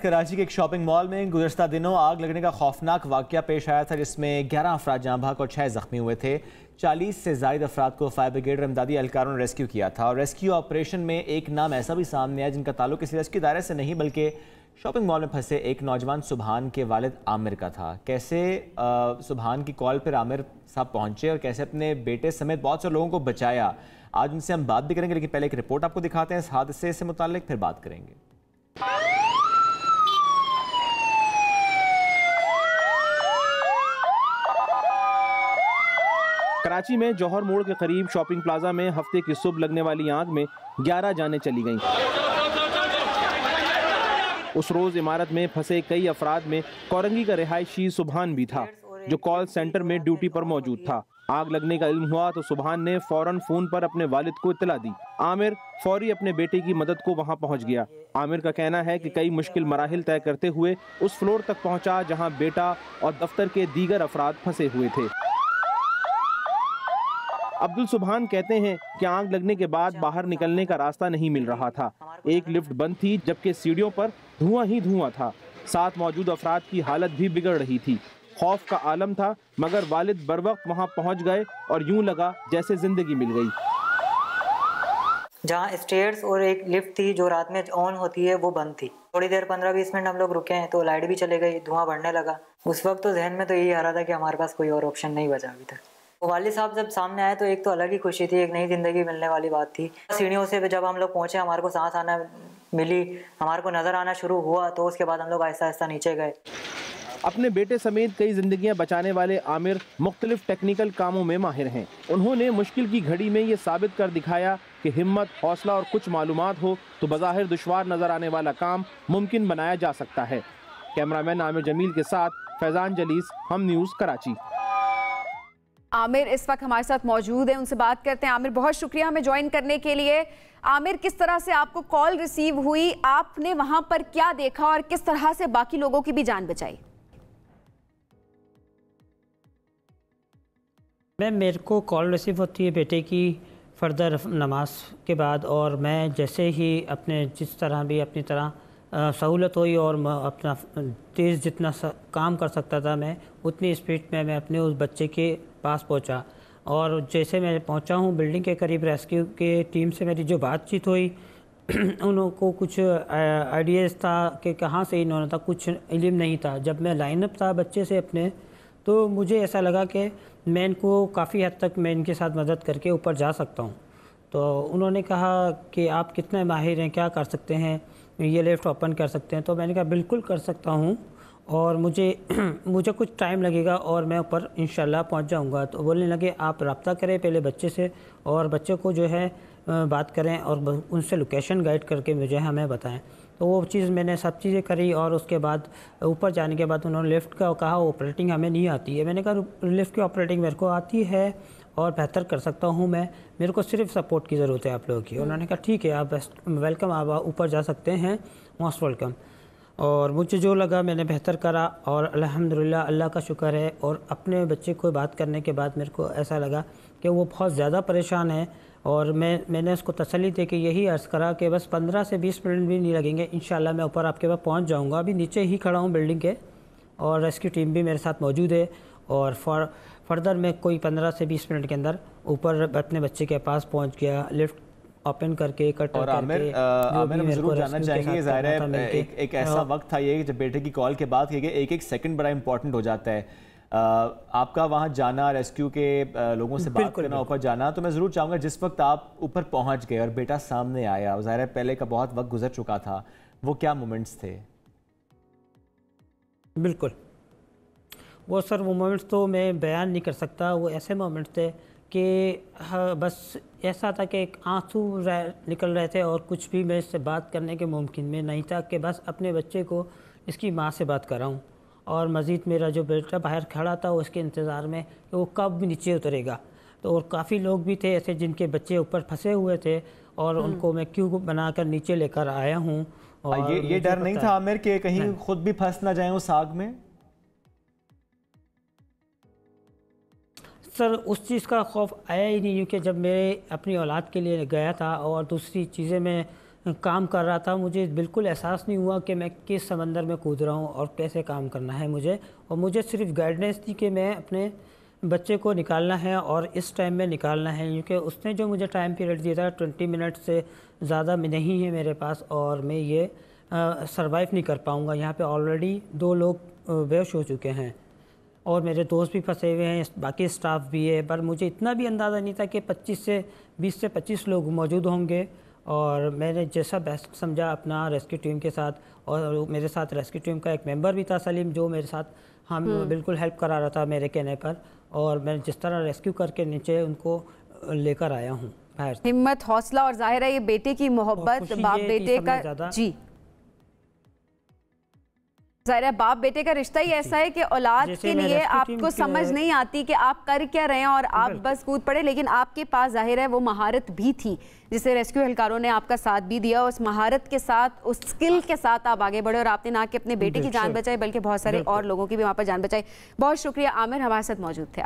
कराची के एक shopping mall में गुज़श्ता दिनों आग लगने का खौफनाक वाक़या पेश आया था, जिसमें 11 अफराद जाँ बहक और 6 ज़ख्मी हुए थे। 40 से ज़ायद अफराद को फायर ब्रिगेड और इमदादी एहलकारों ने रेस्क्यू किया था। और रेस्क्यू ऑपरेशन में एक नाम ऐसा भी सामने आया जिनका ताल्लुक किसी रेस्क्यू दायरे से नहीं बल्कि शॉपिंग मॉल में फंसे एक नौजवान सुबहान के वालिद आमिर का था। कैसे सुबहान की कॉल पर आमिर साहब पहुँचे और कैसे अपने बेटे समेत बहुत से लोगों को बचाया, आज उनसे हम बात भी करेंगे। लेकिन पहले एक रिपोर्ट आपको दिखाते हैं इस हादसे से मुताल्लिक, फिर बात करेंगे। कराची में जौहर मोड़ के करीब शॉपिंग प्लाजा में हफ्ते की सुबह लगने वाली आग में 11 जानें चली गईं। उस रोज इमारत में फंसे कई अफराद में कोरंगी का रिहायशी सुबहान भी था, जो कॉल सेंटर में ड्यूटी पर मौजूद था। आग लगने का इल्म हुआ तो सुबहान ने फौरन फोन पर अपने वालिद को इत्तला दी। आमिर फौरी अपने बेटे की मदद को वहां पहुंच गया। आमिर का कहना है कि कई मुश्किल मराहिल तय करते हुए उस फ्लोर तक पहुंचा जहां बेटा और दफ्तर के दीगर अफराद फंसे हुए थे। अब्दुल सुबहान कहते हैं कि आग लगने के बाद बाहर निकलने का रास्ता नहीं मिल रहा था। एक लिफ्ट बंद थी जबकि सीढ़ियों पर धुआं ही धुआं था। साथ मौजूद अफराद की हालत भी बिगड़ रही थी। खौफ का आलम था, मगर वालिद बर वक्त वहाँ पहुँच गए और यूं लगा जैसे जिंदगी मिल गई। जहाँ स्टेयर्स और एक लिफ्ट थी जो रात में ऑन होती है वो बंद थी। थोड़ी देर 15-20 मिनट हम लोग रुके हैं तो लाइट भी चले गई, धुआं बढ़ने लगा। उस वक्त तो जहन में तो यही आ रहा था कि हमारे पास कोई और ऑप्शन नहीं बचा अभी तक। वालिद साहब जब सामने आए तो एक तो अलग ही खुशी थी, एक नई ज़िंदगी मिलने वाली बात थी। सीढ़ियों से जब हम लोग पहुँचे, हमारे को सांस आना मिली, हमारे को नज़र आना शुरू हुआ, तो उसके बाद हम लोग आहिस्ता आहिस्ता नीचे गए। अपने बेटे समेत कई जिंदगियां बचाने वाले आमिर मुख्तलिफ टेक्निकल कामों में माहिर हैं। उन्होंने मुश्किल की घड़ी में ये साबित कर दिखाया कि हिम्मत, हौसला और कुछ मालूमात हो तो बज़ाहिर दुश्वार नजर आने वाला काम मुमकिन बनाया जा सकता है। कैमरामैन आमिर जमील के साथ फैजान जलीस, हम न्यूज़, कराची। आमिर इस वक्त हमारे साथ मौजूद है, उनसे बात करते हैं। आमिर, बहुत शुक्रिया हमें ज्वाइन करने के लिए। आमिर, किस तरह से आपको कॉल रिसीव हुई, आपने वहां पर क्या देखा और किस तरह से बाकी लोगों की भी जान बचाई? मेरे को कॉल रिसीव होती है बेटे की फर्दर नमाज के बाद, और मैं जैसे ही अपने जिस तरह भी अपनी तरह सहूलत हुई और अपना तेज़ जितना काम कर सकता था मैं उतनी स्पीड में मैं अपने उस बच्चे के पास पहुंचा। और जैसे मैं पहुंचा हूं बिल्डिंग के करीब, रेस्क्यू के टीम से मेरी जो बातचीत हुई उनको कुछ आइडियाज़ था कि कहाँ से इन्होंने था, कुछ इल्म नहीं था। जब मैं लाइनअप था बच्चे से अपने, तो मुझे ऐसा लगा कि मैं इनको काफ़ी हद तक मैं इनके साथ मदद करके ऊपर जा सकता हूँ। तो उन्होंने कहा कि आप कितने माहिर हैं, क्या कर सकते हैं, ये लिफ्ट ओपन कर सकते हैं? तो मैंने कहा बिल्कुल कर सकता हूँ, और मुझे कुछ टाइम लगेगा और मैं ऊपर इंशाल्लाह पहुँच जाऊँगा। तो बोलने लगे आप रब्ता करें पहले बच्चे से और बच्चे को जो है बात करें और उनसे लोकेशन गाइड करके मुझे हमें बताएं। तो वो चीज़ मैंने सब चीज़ें करी, और उसके बाद ऊपर जाने के बाद उन्होंने लिफ्ट का कहा ऑपरेटिंग हमें नहीं आती है। मैंने कहा लिफ्ट की ऑपरेटिंग मेरे को आती है और बेहतर कर सकता हूँ मैं, मेरे को सिर्फ सपोर्ट की ज़रूरत है आप लोगों की। उन्होंने कहा ठीक है, आप वेलकम, आप ऊपर जा सकते हैं, मोस्ट वेलकम। और मुझे जो लगा मैंने बेहतर करा, और अल्हम्दुलिल्लाह अल्लाह का शुक्र है। और अपने बच्चे को बात करने के बाद मेरे को ऐसा लगा कि वो बहुत ज़्यादा परेशान है, और मैंने उसको तसल्ली दे के यही अर्ज़ करा कि बस 15 से 20 मिनट भी नहीं लगेंगे, इंशाल्लाह मैं ऊपर आपके पास पहुंच जाऊंगा। अभी नीचे ही खड़ा हूं बिल्डिंग के, और रेस्क्यू टीम भी मेरे साथ मौजूद है, और फर्दर मैं कोई 15 से 20 मिनट के अंदर ऊपर अपने बच्चे के पास पहुंच गया, लिफ्ट ओपन करके कटर और करके। आमिर हम जरूर जानना चाहेंगे, ज़ाहिर है एक ऐसा वक्त था ये जब बेटे की कॉल के बाद एक एक सेकंड बड़ा इंपॉर्टेंट हो जाता है। आपका वहाँ जाना, रेस्क्यू के लोगों से बात करना, ऊपर जाना, तो मैं ज़रूर चाहूँगा जिस वक्त आप ऊपर पहुँच गए और बेटा सामने आया, ज़ाहिर है पहले का बहुत वक्त गुजर चुका था, वो क्या मोमेंट्स थे? बिल्कुल, वो सर वो मोमेंट्स तो मैं बयान नहीं कर सकता। वो ऐसे मोमेंट्स थे कि हाँ, बस ऐसा था कि एक आंसू निकल रहे थे, और कुछ भी मैं इससे बात करने के मुमकिन में नहीं था कि बस अपने बच्चे को इसकी माँ से बात कराऊँ। और मज़ीद मेरा जो बेटा बाहर खड़ा था उसके इंतज़ार में कि वो कब नीचे उतरेगा। तो और काफ़ी लोग भी थे ऐसे जिनके बच्चे ऊपर फंसे हुए थे, और उनको मैं क्यों बनाकर नीचे लेकर आया हूँ। और ये डर नहीं था आमिर कि कहीं खुद भी फंस ना जाए उस आग में? सर उस चीज़ का खौफ आया ही नहीं, क्योंकि जब मेरे अपनी औलाद के लिए गया था, और दूसरी चीज़ें मैं काम कर रहा था, मुझे बिल्कुल एहसास नहीं हुआ कि मैं किस समंदर में कूद रहा हूँ और कैसे काम करना है मुझे। और मुझे सिर्फ गाइडेंस थी कि मैं अपने बच्चे को निकालना है और इस टाइम में निकालना है, क्योंकि उसने जो मुझे टाइम पीरियड दिया था 20 मिनट से ज़्यादा में नहीं है मेरे पास, और मैं ये सरवाइव नहीं कर पाऊँगा। यहाँ पे ऑलरेडी 2 लोग बेहोश हो चुके हैं और मेरे दोस्त भी फंसे हुए हैं, बाकी स्टाफ भी है, पर मुझे इतना भी अंदाज़ा नहीं था कि 20 से 25 लोग मौजूद होंगे। और मैंने जैसा बेस्ट समझा अपना रेस्क्यू टीम के साथ, और मेरे साथ रेस्क्यू टीम का एक मेंबर भी था सलीम, जो मेरे साथ हम बिल्कुल हेल्प करा रहा था मेरे कहने पर, और मैं जिस तरह रेस्क्यू करके नीचे उनको लेकर आया हूँ बाहर। हिम्मत, हौसला और जाहिर है ये बेटे की मोहब्बत, बाप बेटे का, जी ज़ाहिर है बाप बेटे का रिश्ता ही ऐसा है कि औलाद के लिए आपको समझ नहीं आती कि आप कर क्या रहे हैं और आप बस कूद पड़े, लेकिन आपके पास जाहिर है वो महारत भी थी जिसे रेस्क्यू एहलकारों ने आपका साथ भी दिया। उस महारत के साथ, उस स्किल के साथ आप आगे बढ़े और आपने ना कि अपने बेटे की जान बचाई बल्कि बहुत सारे और लोगों की भी वहाँ पर जान बचाई। बहुत शुक्रिया आमिर, हमारे साथ मौजूद थे।